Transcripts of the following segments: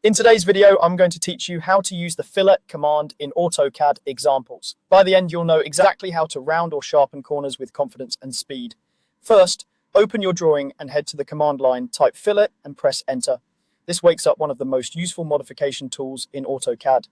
In today's video, I'm going to teach you how to use the fillet command in AutoCAD examples. By the end, you'll know exactly how to round or sharpen corners with confidence and speed. First, open your drawing and head to the command line, type fillet and press enter. This wakes up one of the most useful modification tools in AutoCAD.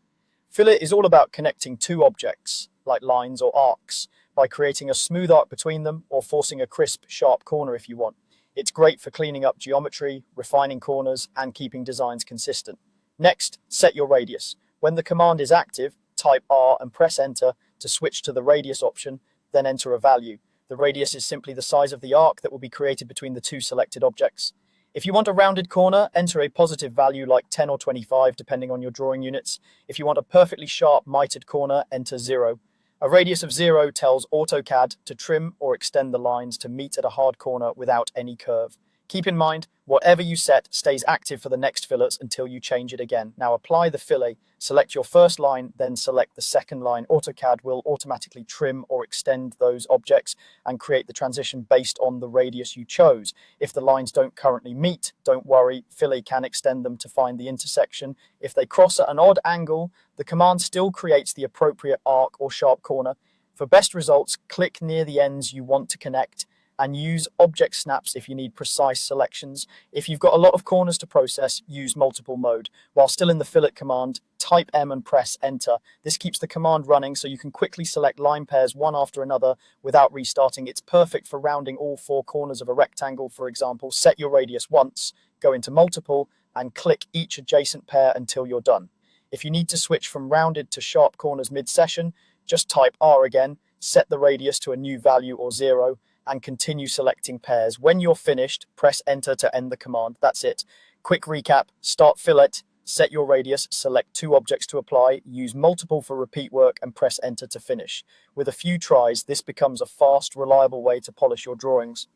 Fillet is all about connecting two objects, like lines or arcs, by creating a smooth arc between them or forcing a crisp, sharp corner if you want. It's great for cleaning up geometry, refining corners, and keeping designs consistent. Next, set your radius. When the command is active, type R and press enter to switch to the radius option, then enter a value. The radius is simply the size of the arc that will be created between the two selected objects. If you want a rounded corner, enter a positive value like 10 or 25, depending on your drawing units. If you want a perfectly sharp mitered corner, enter 0. A radius of 0 tells AutoCAD to trim or extend the lines to meet at a hard corner without any curve. Keep in mind, whatever you set stays active for the next fillets until you change it again. Now apply the fillet, select your first line, then select the second line. AutoCAD will automatically trim or extend those objects and create the transition based on the radius you chose. If the lines don't currently meet, don't worry, fillet can extend them to find the intersection. If they cross at an odd angle, the command still creates the appropriate arc or sharp corner. For best results, click near the ends you want to connect and use object snaps if you need precise selections. If you've got a lot of corners to process, use multiple mode. While still in the fillet command, type M and press enter. This keeps the command running so you can quickly select line pairs one after another without restarting. It's perfect for rounding all four corners of a rectangle, for example. Set your radius once, go into multiple, and click each adjacent pair until you're done. If you need to switch from rounded to sharp corners mid-session, just type R again, set the radius to a new value or 0, and continue selecting pairs. When you're finished, press enter to end the command. That's it. Quick recap: start fillet, set your radius, select two objects to apply, use multiple for repeat work, and press enter to finish. With a few tries, this becomes a fast, reliable way to polish your drawings.